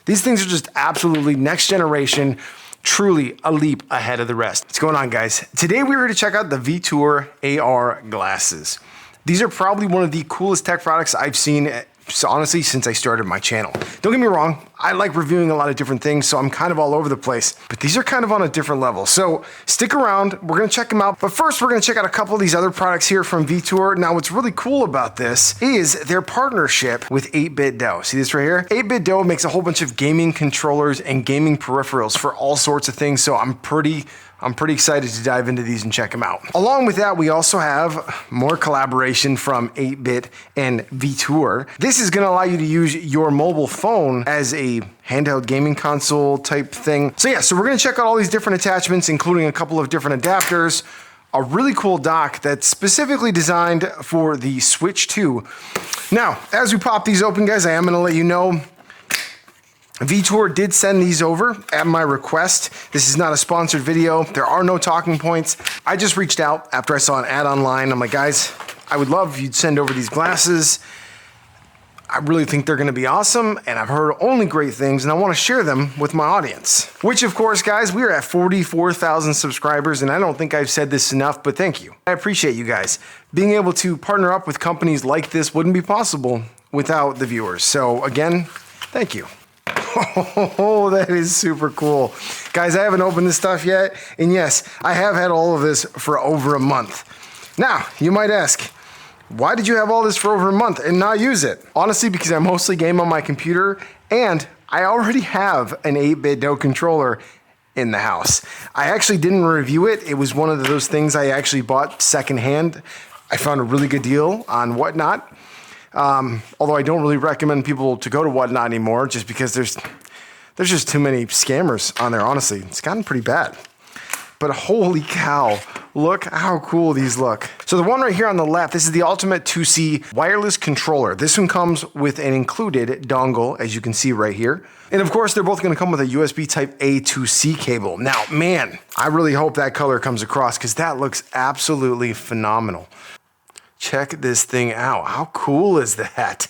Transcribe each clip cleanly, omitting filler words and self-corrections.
These things are just absolutely next generation, truly a leap ahead of the rest. What's going on, guys? Today we were to check out the VITURE AR glasses. These are probably one of the coolest tech products I've seen, honestly, since I started my channel. Don't get me wrong, I like reviewing a lot of different things, so I'm kind of all over the place, but these are kind of on a different level. So stick around, we're gonna check them out. But first, we're gonna check out a couple of these other products here from VITURE. Now, what's really cool about this is their partnership with 8BitDo. See this right here? 8BitDo makes a whole bunch of gaming controllers and gaming peripherals for all sorts of things, so I'm pretty excited to dive into these and check them out. Along with that, we also have more collaboration from 8-Bit and VITURE. This is gonna allow you to use your mobile phone as a handheld gaming console type thing. So yeah, so we're gonna check out all these different attachments, including a couple of different adapters, a really cool dock that's specifically designed for the Switch 2. Now, as we pop these open, guys, I am gonna let you know VITURE did send these over at my request. This is not a sponsored video. There are no talking points. I just reached out after I saw an ad online. I'm like, guys, I would love if you'd send over these glasses. I really think they're gonna be awesome, and I've heard only great things, and I wanna share them with my audience. Which, of course, guys, we are at 44,000 subscribers, and I don't think I've said this enough, but thank you. I appreciate you guys. Being able to partner up with companies like this wouldn't be possible without the viewers. So again, thank you. Oh, that is super cool. Guys, I haven't opened this stuff yet, and yes, I have had all of this for over a month. Now, you might ask, why did you have all this for over a month and not use it? Honestly, because I mostly game on my computer, and I already have an 8BitDo controller in the house. I actually didn't review it. It was one of those things I actually bought secondhand. I found a really good deal on Whatnot. Although I don't really recommend people to go to Whatnot anymore, just because there's just too many scammers on there, honestly. It's gotten pretty bad. But holy cow, look how cool these look. So the one right here on the left, this is the Ultimate 2C wireless controller. This one comes with an included dongle, as you can see right here. And of course, they're both gonna come with a USB type A to C cable. Now, man, I really hope that color comes across, because that looks absolutely phenomenal. Check this thing out. How cool is that?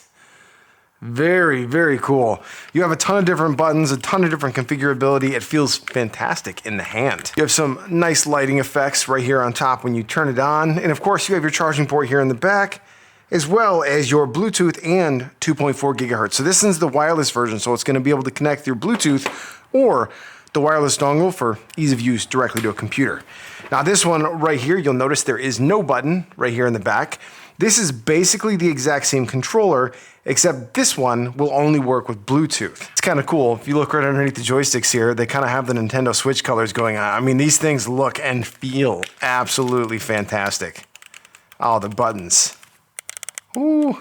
Very, very cool. You have a ton of different buttons, a ton of different configurability. It feels fantastic in the hand. You have some nice lighting effects right here on top when you turn it on. And of course, you have your charging port here in the back, as well as your Bluetooth and 2.4 gigahertz. So this is the wireless version, so it's gonna be able to connect through Bluetooth or the wireless dongle for ease of use directly to a computer. Now this one right here, you'll notice there is no button right here in the back. This is basically the exact same controller, except this one will only work with Bluetooth. It's kind of cool. If you look right underneath the joysticks here, they kind of have the Nintendo Switch colors going on. I mean, these things look and feel absolutely fantastic. Oh, the buttons. Ooh.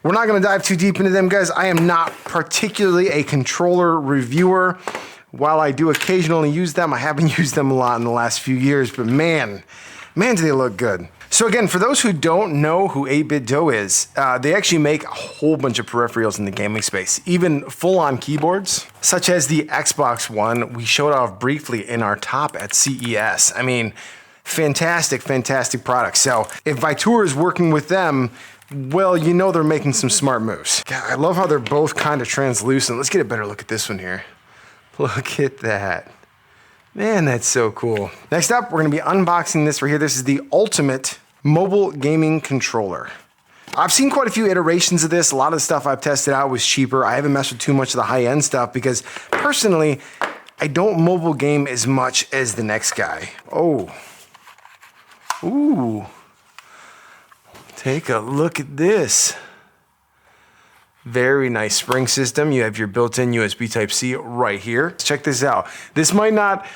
We're not gonna dive too deep into them, guys. I am not particularly a controller reviewer. While I do occasionally use them, I haven't used them a lot in the last few years, but man, do they look good. So again, for those who don't know who 8BitDo is, they actually make a whole bunch of peripherals in the gaming space, even full-on keyboards, such as the Xbox One we showed off briefly in our top at CES. I mean, fantastic, fantastic products. So if VITURE is working with them, well, you know they're making some smart moves. God, I love how they're both kind of translucent. Let's get a better look at this one here. Look at that. Man, that's so cool. Next up, we're gonna be unboxing this right here. This is the Ultimate Mobile Gaming Controller. I've seen quite a few iterations of this. A lot of the stuff I've tested out was cheaper. I haven't messed with too much of the high-end stuff because personally, I don't mobile game as much as the next guy. Oh. Ooh. Take a look at this. Very nice spring system. You have your built-in USB Type-C right here. Check this out. This might not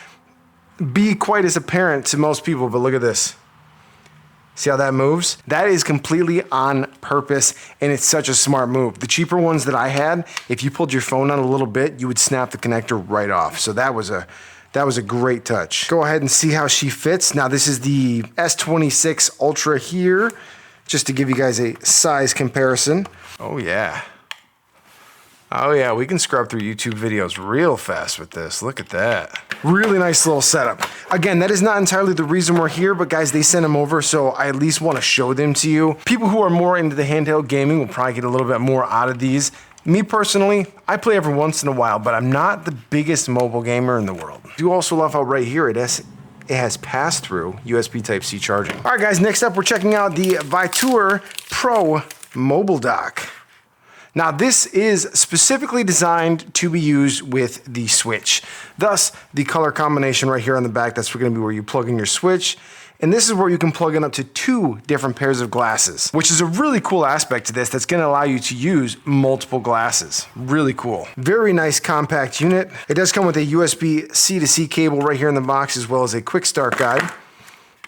be quite as apparent to most people, but look at this. See how that moves? That is completely on purpose, and it's such a smart move. The cheaper ones that I had, if you pulled your phone out a little bit, you would snap the connector right off. So that was a great touch. Go ahead and see how she fits. Now this is the S26 Ultra here, just to give you guys a size comparison. Oh yeah. Oh yeah, we can scrub through YouTube videos real fast with this. Look at that. Really nice little setup. Again, that is not entirely the reason we're here, but guys, they sent them over, so I at least want to show them to you. People who are more into the handheld gaming will probably get a little bit more out of these Me personally, I play every once in a while, but I'm not the biggest mobile gamer in the world. I do also love how right here it has pass-through USB Type-C charging. All right, guys, next up, we're checking out the VITURE Pro mobile dock. Now, this is specifically designed to be used with the Switch. Thus, the color combination right here on the back, that's going to be where you plug in your Switch. And this is where you can plug in up to 2 different pairs of glasses, which is a really cool aspect to this that's going to allow you to use multiple glasses. Really cool. Very nice compact unit. It does come with a USB C-to-C cable right here in the box, as well as a quick start guide.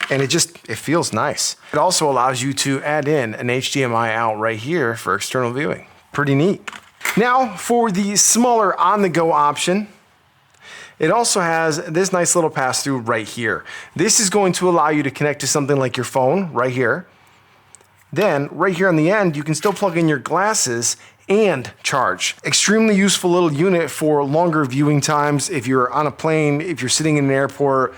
And it feels nice. It also allows you to add in an HDMI out right here for external viewing. Pretty neat. Now, for the smaller on-the-go option, it also has this nice little pass-through right here. This is going to allow you to connect to something like your phone right here. Then, right here on the end, you can still plug in your glasses and charge. Extremely useful little unit for longer viewing times. If you're on a plane, if you're sitting in an airport,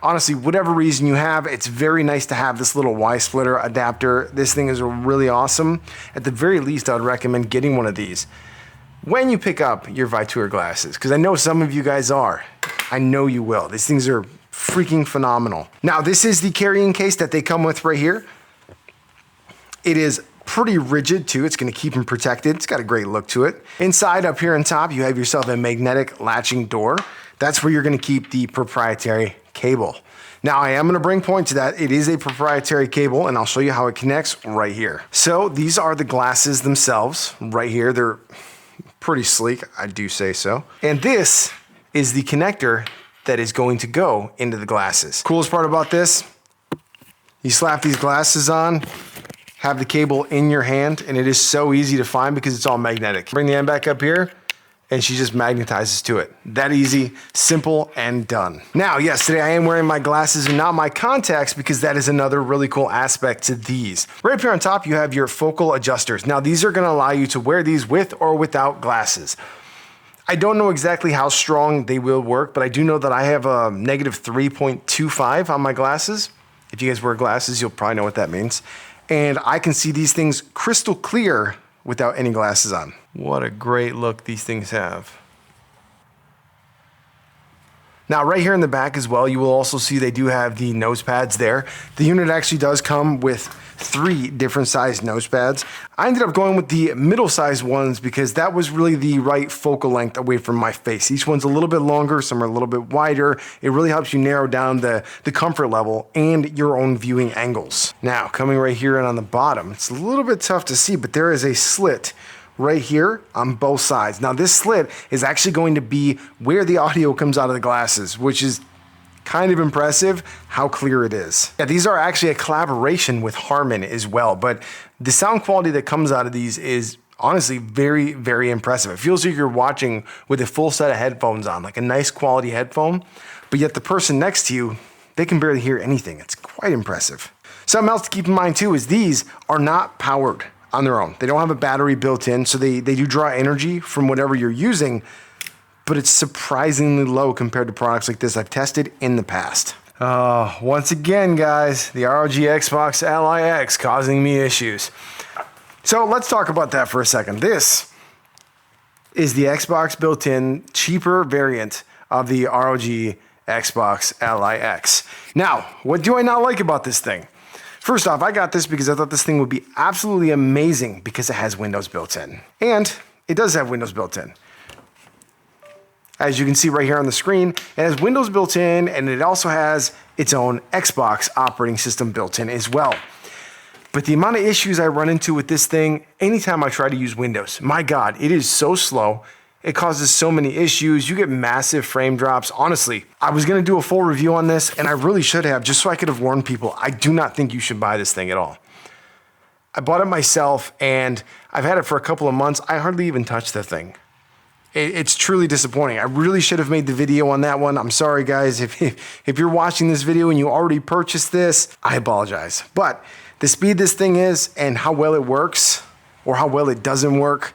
honestly, whatever reason you have, it's very nice to have this little Y-splitter adapter. This thing is really awesome. At the very least, I would recommend getting one of these when you pick up your VITURE glasses, because I know some of you guys are. I know you will. These things are freaking phenomenal. Now, this is the carrying case that they come with right here. It is pretty rigid too. It's going to keep them protected. It's got a great look to it. Inside, up here on top, you have yourself a magnetic latching door. That's where you're going to keep the proprietary cable. Now, I am going to bring point to that. It is a proprietary cable, and I'll show you how it connects right here. So these are the glasses themselves right here. They're pretty sleek, I do say so. And this is the connector that is going to go into the glasses. Coolest part about this, you slap these glasses on, have the cable in your hand, and it is so easy to find because it's all magnetic. Bring the end back up here, and she just magnetizes to it. That easy, simple, and done. Now, yes, today I am wearing my glasses and not my contacts because that is another really cool aspect to these. Right up here on top, you have your focal adjusters. Now, these are gonna allow you to wear these with or without glasses. I don't know exactly how strong they will work, but I do know that I have a negative 3.25 on my glasses. If you guys wear glasses, you'll probably know what that means. And I can see these things crystal clear without any glasses on. What a great look these things have. Now, right here in the back as well, you will also see they do have the nose pads there. The unit actually does come with 3 different size nose pads. I ended up going with the middle size ones because that was really the right focal length away from my face. Each one's a little bit longer, some are a little bit wider. It really helps you narrow down the comfort level and your own viewing angles. Now, coming right here and on the bottom, it's a little bit tough to see, but there is a slit right here on both sides. Now, this slit is actually going to be where the audio comes out of the glasses, which is kind of impressive how clear it is. Yeah, these are actually a collaboration with Harman as well, but the sound quality that comes out of these is honestly very, very impressive. It feels like you're watching with a full set of headphones on, like a nice quality headphone, but yet the person next to you, they can barely hear anything. It's quite impressive. Something else to keep in mind too is these are not powered on their own. They don't have a battery built in, so they do draw energy from whatever you're using, but it's surprisingly low compared to products like this I've tested in the past. Once again, guys, the ROG Xbox Ally X causing me issues. So let's talk about that for a second. This is the Xbox built-in cheaper variant of the ROG Xbox Ally X. Now, what do I not like about this thing? First off, I got this because I thought this thing would be absolutely amazing because it has Windows built in. And it does have Windows built in. As you can see right here on the screen, it has Windows built in, and it also has its own Xbox operating system built in as well. But the amount of issues I run into with this thing anytime I try to use Windows, my God, it is so slow. It causes so many issues. You get massive frame drops. Honestly, I was gonna do a full review on this, and I really should have, just so I could have warned people. I do not think you should buy this thing at all. I bought it myself, and I've had it for a couple of months. I hardly even touched the thing. It's truly disappointing. I really should have made the video on that one. I'm sorry, guys. If you're watching this video and you already purchased this, I apologize. But the speed this thing is and how well it works, or how well it doesn't work,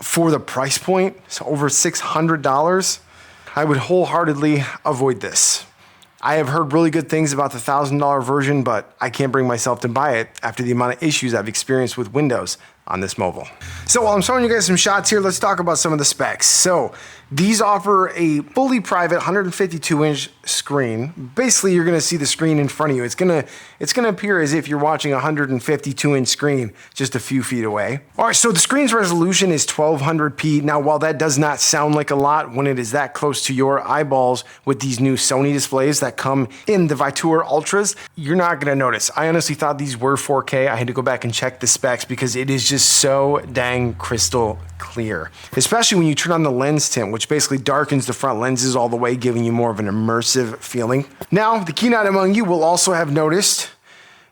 for the price point, so over $600, I would wholeheartedly avoid this. I have heard really good things about the $1,000 version, but I can't bring myself to buy it after the amount of issues I've experienced with Windows on this mobile. So while I'm showing you guys some shots here, let's talk about some of the specs. So these offer a fully private 152-inch screen. Basically, you're gonna see the screen in front of you. It's gonna appear as if you're watching a 152-inch screen just a few feet away. All right, so the screen's resolution is 1200p. Now, while that does not sound like a lot when it is that close to your eyeballs with these new Sony displays that come in the VITURE Ultras, you're not gonna notice. I honestly thought these were 4K. I had to go back and check the specs because it is just so dang crystal clear, especially when you turn on the lens tint, which basically darkens the front lenses all the way, giving you more of an immersive feeling. Now, the keen-eyed among you will also have noticed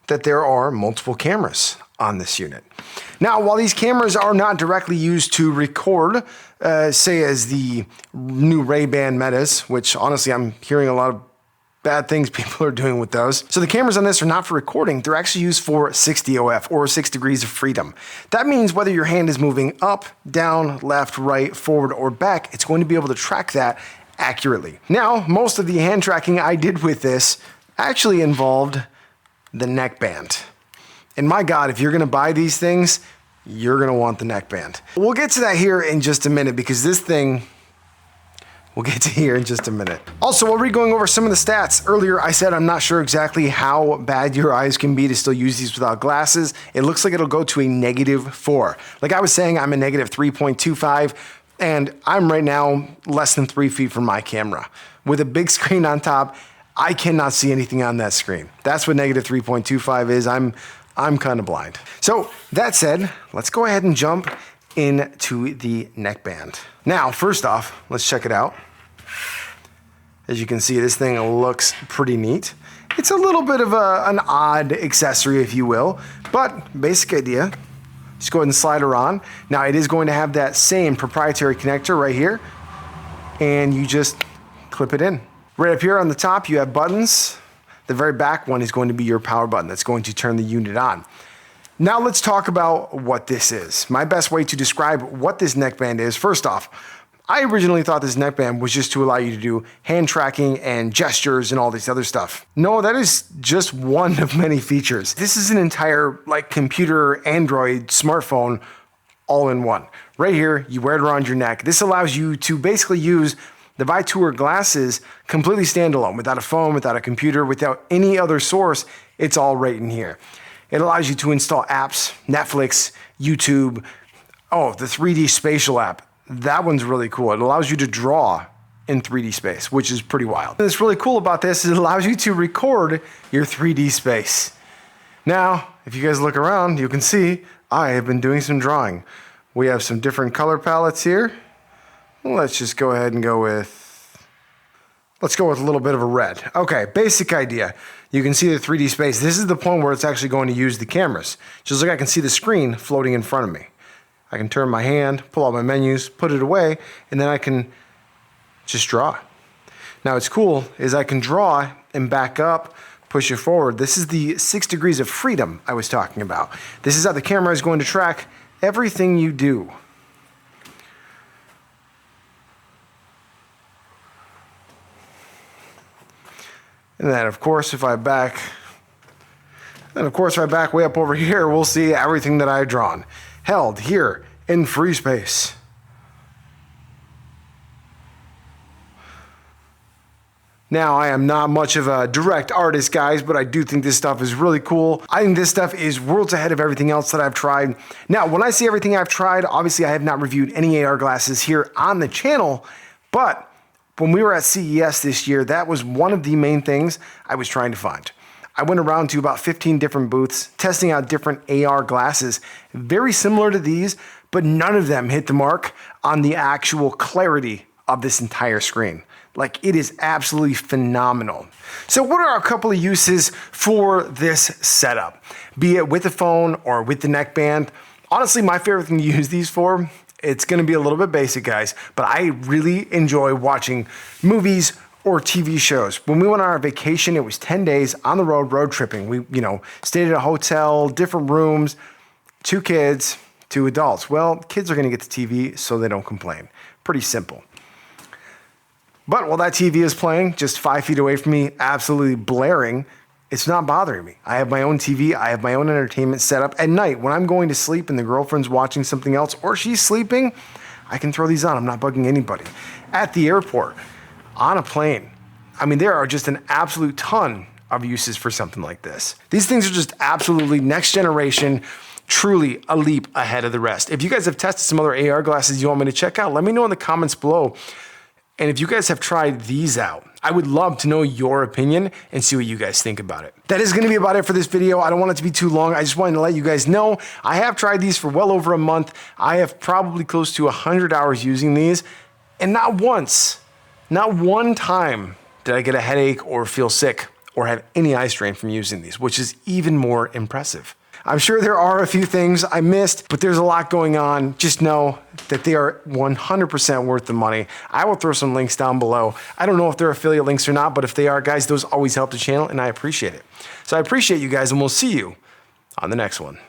that there are multiple cameras on this unit. Now, while these cameras are not directly used to record, say as the new Ray-Ban Metas, which honestly I'm hearing a lot of bad things people are doing with those. So the cameras on this are not for recording, they're actually used for 6DOF or 6 degrees of freedom. That means whether your hand is moving up, down, left, right, forward, or back, it's going to be able to track that accurately. Now, most of the hand tracking I did with this actually involved the neckband. And my God, if you're gonna buy these things, you're gonna want the neckband. We'll get to that here in just a minute because this thing, we'll get to here in just a minute. Also, while we're going over some of the stats, earlier I said I'm not sure exactly how bad your eyes can be to still use these without glasses. It looks like it'll go to a -4. Like I was saying, I'm a -3.25, and I'm right now less than 3 feet from my camera. With a big screen on top, I cannot see anything on that screen. That's what -3.25 is. I'm kind of blind. So that said, let's go ahead and jump into the neckband. Now, first off, let's check it out. As you can see, this thing looks pretty neat. It's a little bit of an odd accessory, if you will, but basic idea. Just go ahead and slide her on. Now, it is going to have that same proprietary connector right here, and you just clip it in. Right up here on the top, you have buttons. The very back one is going to be your power button that's going to turn the unit on. Now let's talk about what this is. My best way to describe what this neckband is, first off, I originally thought this neckband was just to allow you to do hand tracking and gestures and all this other stuff. No, that is just one of many features. This is an entire like computer, Android, smartphone, all in one. Right here, you wear it around your neck. This allows you to basically use the VITURE glasses completely standalone, without a phone, without a computer, without any other source. It's all right in here. It allows you to install apps, Netflix, YouTube. Oh, the 3D spatial app. That one's really cool. It allows you to draw in 3D space, which is pretty wild. What's really cool about this is it allows you to record your 3D space. Now, if you guys look around, you can see I have been doing some drawing. We have some different color palettes here. Let's just go ahead and let's go with a little bit of a red. Okay, basic idea. You can see the 3D space. This is the point where it's actually going to use the cameras. Just like I can see the screen floating in front of me. I can turn my hand, pull out my menus, put it away, and then I can just draw. Now what's cool is I can draw and back up, push it forward. This is the 6 degrees of freedom I was talking about. This is how the camera is going to track everything you do. And then of course, if I back way up over here, we'll see everything that I've drawn. Held here in free space. Now, I am not much of a direct artist, guys, but I do think this stuff is really cool. I think this stuff is worlds ahead of everything else that I've tried. Now, when I say everything I've tried, obviously I have not reviewed any AR glasses here on the channel, but when we were at CES this year, that was one of the main things I was trying to find. I went around to about 15 different booths, testing out different AR glasses, very similar to these, but none of them hit the mark on the actual clarity of this entire screen. Like, it is absolutely phenomenal. So what are a couple of uses for this setup? Be it with the phone or with the neckband. Honestly, my favorite thing to use these for, it's gonna be a little bit basic, guys, but I really enjoy watching movies or TV shows. When we went on our vacation, it was 10 days on the road tripping. We, stayed at a hotel, different rooms, 2 kids, 2 adults. Well, kids are gonna get the TV so they don't complain. Pretty simple. But while that TV is playing, just 5 feet away from me, absolutely blaring, It's not bothering me. I have my own TV. I have my own entertainment set up. At night, when I'm going to sleep and the girlfriend's watching something else or she's sleeping, I can throw these on. I'm not bugging anybody. At the airport, on a plane. I mean, there are just an absolute ton of uses for something like this. These things are just absolutely next generation, truly a leap ahead of the rest. If you guys have tested some other AR glasses you want me to check out, let me know in the comments below. And if you guys have tried these out, I would love to know your opinion and see what you guys think about it. That is gonna be about it for this video. I don't want it to be too long. I just wanted to let you guys know I have tried these for well over a month. I have probably close to 100 hours using these, and not once, not one time did I get a headache or feel sick or have any eye strain from using these, which is even more impressive. I'm sure there are a few things I missed, but there's a lot going on. Just know that they are 100% worth the money. I will throw some links down below. I don't know if they're affiliate links or not, but if they are, guys, those always help the channel and I appreciate it. So I appreciate you guys and we'll see you on the next one.